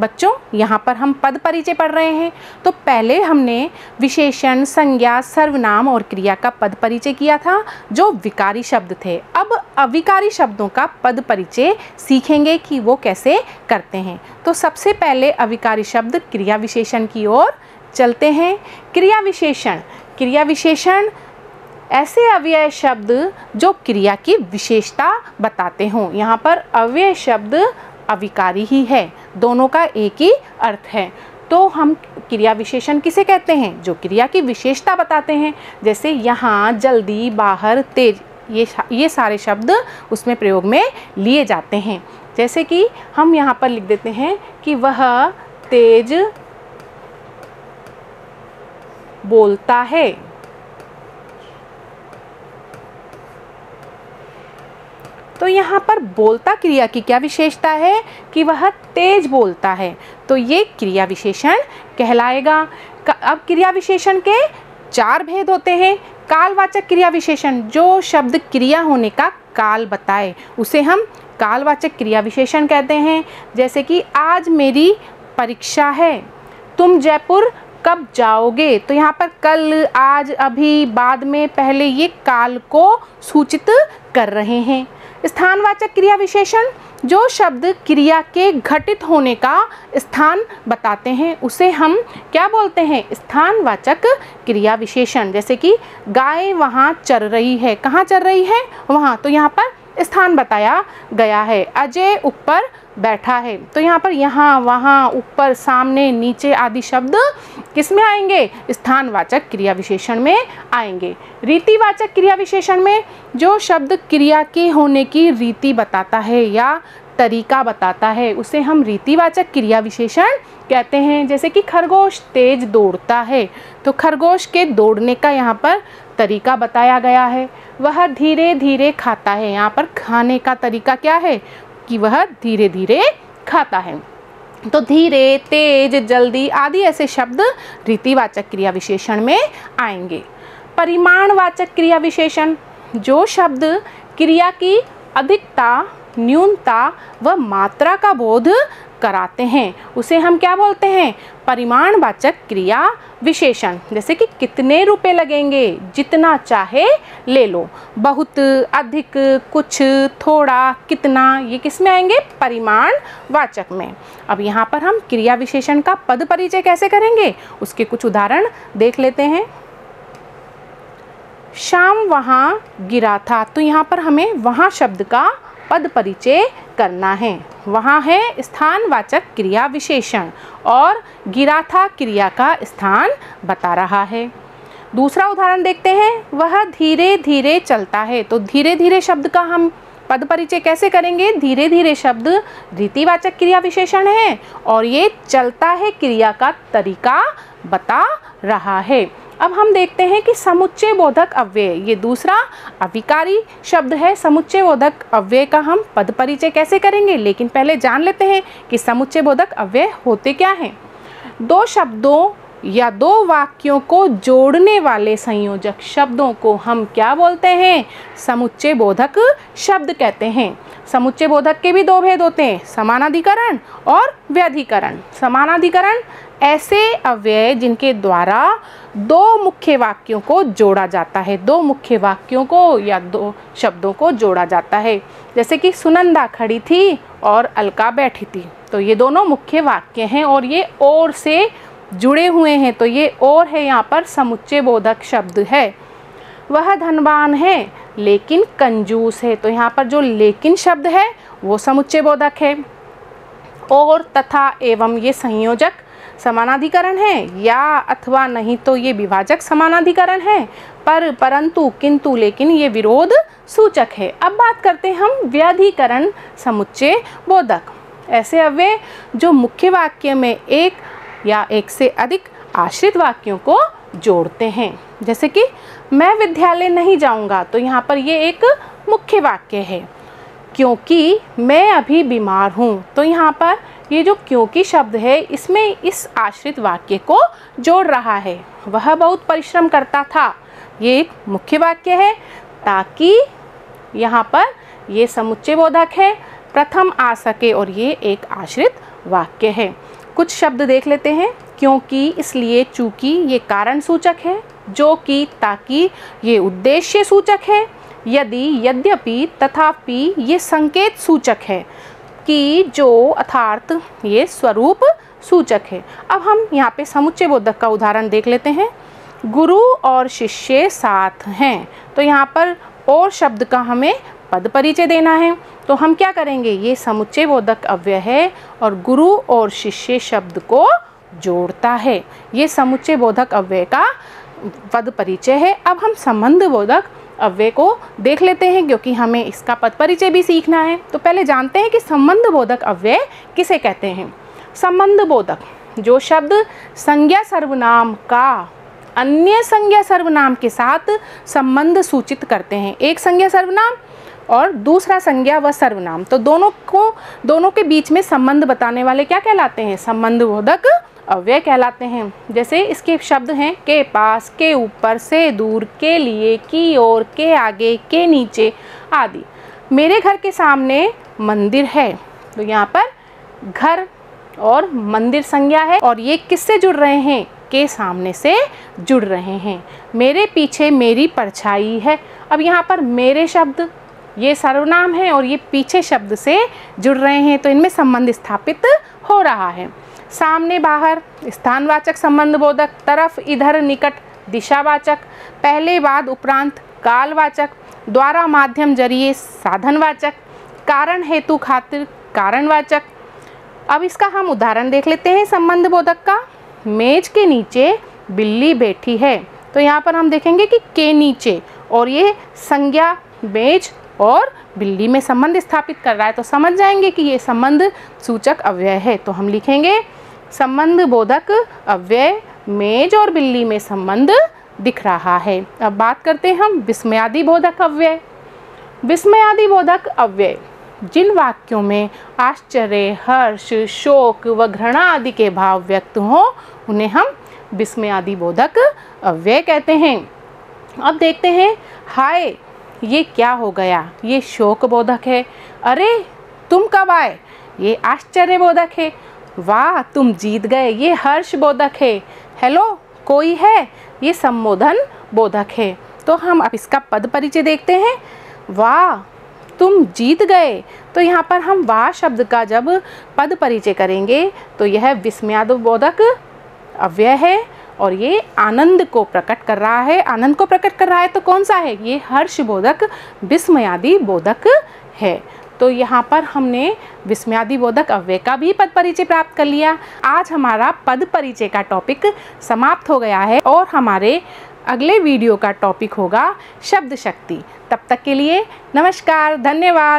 बच्चों यहाँ पर हम पद परिचय पढ़ रहे हैं। तो पहले हमने विशेषण, संज्ञा, सर्वनाम और क्रिया का पद परिचय किया था जो विकारी शब्द थे। अब अविकारी शब्दों का पद परिचय सीखेंगे कि वो कैसे करते हैं। तो सबसे पहले अविकारी शब्द क्रिया विशेषण की ओर चलते हैं। क्रिया विशेषण, क्रिया विशेषण ऐसे अव्यय शब्द जो क्रिया की विशेषता बताते हों। यहाँ पर अव्यय शब्द अविकारी ही है, दोनों का एक ही अर्थ है। तो हम क्रिया विशेषण किसे कहते हैं? जो क्रिया की विशेषता बताते हैं। जैसे यहाँ, जल्दी, बाहर, तेज, ये सारे शब्द उसमें प्रयोग में लिए जाते हैं। जैसे कि हम यहाँ पर लिख देते हैं कि वह तेज बोलता है। तो यहाँ पर बोलता क्रिया की क्या विशेषता है कि वह तेज बोलता है, तो ये क्रिया विशेषण कहलाएगा। अब क्रिया विशेषण के 4 भेद होते हैं। कालवाचक क्रिया विशेषण, जो शब्द क्रिया होने का काल बताए उसे हम कालवाचक क्रिया विशेषण कहते हैं। जैसे कि आज मेरी परीक्षा है, तुम जयपुर कब जाओगे? तो यहाँ पर कल, आज, अभी, बाद में, पहले, ये काल को सूचित कर रहे हैं। स्थानवाचक क्रिया विशेषण, जो शब्द क्रिया के घटित होने का स्थान बताते हैं उसे हम क्या बोलते हैं? स्थानवाचक क्रिया विशेषण। जैसे कि गाय वहाँ चर रही है, कहाँ चर रही है? वहाँ, तो यहाँ पर स्थान बताया गया है। अजय ऊपर बैठा है, तो यहाँ पर यहाँ, वहाँ, ऊपर, सामने, नीचे आदि शब्द किस में आएंगे? स्थानवाचक क्रिया विशेषण में आएंगे। रीतिवाचक क्रिया विशेषण में जो शब्द क्रिया के होने की रीति बताता है या तरीका बताता है उसे हम रीतिवाचक क्रिया विशेषण कहते हैं। जैसे कि खरगोश तेज दौड़ता है, तो खरगोश के दौड़ने का यहाँ पर तरीका बताया गया है। वह धीरे धीरे खाता है, यहाँ पर खाने का तरीका क्या है कि वह धीरे धीरे खाता है। तो धीरे, तेज, जल्दी आदि ऐसे शब्द रीतिवाचक क्रिया विशेषण में आएंगे। परिमाणवाचक क्रिया विशेषण, जो शब्द क्रिया की अधिकता, न्यूनता व मात्रा का बोध कराते हैं उसे हम क्या बोलते हैं? परिमाणवाचक क्रिया विशेषण। जैसे कि कितने रुपए लगेंगे? जितना चाहे ले लो। बहुत, अधिक, कुछ, थोड़ा, कितना, ये किस में आएंगे? परिमाणवाचक में। अब यहाँ पर हम क्रिया विशेषण का पद परिचय कैसे करेंगे उसके कुछ उदाहरण देख लेते हैं। शाम वहाँ गिरा था, तो यहाँ पर हमें वहाँ शब्द का पद परिचय करना है। वहाँ है स्थानवाचक क्रिया विशेषण और गिरा था क्रिया का स्थान बता रहा है। दूसरा उदाहरण देखते हैं। वह धीरे धीरे चलता है, तो धीरे धीरे शब्द का हम पद परिचय कैसे करेंगे? धीरे धीरे शब्द रीतिवाचक क्रिया विशेषण है और ये चलता है क्रिया का तरीका बता रहा है। अब हम देखते हैं कि समुच्चय बोधक अव्यय, ये दूसरा अविकारी शब्द है। समुच्चय बोधक अव्यय का हम पद परिचय कैसे करेंगे, लेकिन पहले जान लेते हैं कि समुच्चय बोधक अव्यय होते क्या हैं। दो शब्दों या दो वाक्यों को जोड़ने वाले संयोजक शब्दों को हम क्या बोलते हैं? समुच्चय बोधक शब्द कहते हैं। समुच्चय बोधक के भी 2 भेद होते हैं, समानाधिकरण और व्यधिकरण। समानाधिकरण ऐसे अव्यय जिनके द्वारा 2 मुख्य वाक्यों को जोड़ा जाता है, 2 मुख्य वाक्यों को या 2 शब्दों को जोड़ा जाता है। जैसे कि सुनंदा खड़ी थी और अलका बैठी थी, तो ये दोनों मुख्य वाक्य हैं और ये और से जुड़े हुए हैं, तो ये और है यहाँ पर समुच्चय बोधक शब्द है। वह धनवान है लेकिन कंजूस है, तो यहाँ पर जो लेकिन शब्द है वो समुच्चय बोधक है। और, तथा, एवं ये संयोजक समानाधिकरण है, या, अथवा, नहीं तो ये विभाजक समानाधिकरण है। पर, परंतु, किंतु, लेकिन ये विरोध सूचक है। अब बात करते हैं हम व्यधिकरण समुच्चय बोधक। ऐसे अव्यय जो मुख्य वाक्य में एक या एक से अधिक आश्रित वाक्यों को जोड़ते हैं। जैसे कि मैं विद्यालय नहीं जाऊंगा, तो यहाँ पर ये एक मुख्य वाक्य है। क्योंकि मैं अभी बीमार हूँ, तो यहाँ पर ये जो क्योंकि शब्द है इसमें इस आश्रित वाक्य को जोड़ रहा है। वह बहुत परिश्रम करता था, ये एक मुख्य वाक्य है। ताकि यहाँ पर ये समुच्चय बोधक है, प्रथम आ सके, और ये एक आश्रित वाक्य है। कुछ शब्द देख लेते हैं। क्योंकि, इसलिए, चूंकि ये कारण सूचक है। जो कि, ताकि ये उद्देश्य सूचक है। यदि, यद्यपि, तथापि ये संकेत सूचक है। कि, जो, अर्थात ये स्वरूप सूचक है। अब हम यहाँ पे समुच्चय बोधक का उदाहरण देख लेते हैं। गुरु और शिष्य साथ हैं, तो यहाँ पर और शब्द का हमें पद परिचय देना है। तो हम क्या करेंगे, ये समुच्चय बोधक अव्यय है और गुरु और शिष्य शब्द को जोड़ता है। ये समुच्चय बोधक अव्यय का पद परिचय है। अब हम संबंध बोधक अव्यय को देख लेते हैं, क्योंकि हमें इसका पद परिचय भी सीखना है। तो पहले जानते हैं कि संबंध बोधक अव्यय किसे कहते हैं। संबंध बोधक, जो शब्द संज्ञा सर्वनाम का अन्य संज्ञा सर्वनाम के साथ संबंध सूचित करते हैं। एक संज्ञा सर्वनाम और दूसरा संज्ञा व सर्वनाम, तो दोनों के बीच में संबंध बताने वाले क्या कहलाते हैं, संबंध बोधक अव्यय कहलाते हैं। जैसे इसके शब्द हैं के पास, के ऊपर, से दूर, के लिए, की ओर, के आगे, के नीचे आदि। मेरे घर के सामने मंदिर है, तो यहाँ पर घर और मंदिर संज्ञा है और ये किससे जुड़ रहे हैं, के सामने से जुड़ रहे हैं। मेरे पीछे मेरी परछाई है। अब यहाँ पर मेरे शब्द ये सर्वनाम है और ये पीछे शब्द से जुड़ रहे हैं, तो इनमें संबंध स्थापित हो रहा है। सामने, बाहर स्थानवाचक संबंध बोधक, तरफ, इधर, निकट दिशावाचक, पहले, बाद, उपरांत कालवाचक, द्वारा, माध्यम, जरिए साधनवाचक, कारण, हेतु, खातिर कारणवाचक। अब इसका हम उदाहरण देख लेते हैं संबंध बोधक का। मेज के नीचे बिल्ली बैठी है, तो यहाँ पर हम देखेंगे कि के नीचे, और ये संज्ञा मेज और बिल्ली में संबंध स्थापित कर रहा है, तो समझ जाएंगे कि ये संबंध सूचक अव्यय है। तो हम लिखेंगे संबंध बोधक अव्यय मेज और बिल्ली में संबंध दिख रहा है। अब बात करते हैं हम विस्मयादि बोधक अव्यय। विस्मयादि बोधक अव्यय जिन वाक्यों में आश्चर्य, हर्ष, शोक व घृणा आदि के भाव व्यक्त हों उन्हें हम विस्मयादि बोधक अव्यय कहते हैं। अब देखते हैं, हाय ये क्या हो गया, ये शोक बोधक है। अरे तुम कब आए, ये आश्चर्य बोधक है। वाह तुम जीत गए, ये हर्ष बोधक है। हेलो कोई है, ये संबोधन बोधक है। तो हम अब इसका पद परिचय देखते हैं। वाह तुम जीत गए, तो यहाँ पर हम वाह शब्द का जब पद परिचय करेंगे तो यह विस्मयादि बोधक अव्यय है और ये आनंद को प्रकट कर रहा है। आनंद को प्रकट कर रहा है तो कौन सा है, ये हर्ष बोधक विस्मयादि बोधक है। तो यहाँ पर हमने विस्मयादि बोधक अव्यय का भी पद परिचय प्राप्त कर लिया। आज हमारा पद परिचय का टॉपिक समाप्त हो गया है और हमारे अगले वीडियो का टॉपिक होगा शब्द शक्ति। तब तक के लिए नमस्कार, धन्यवाद।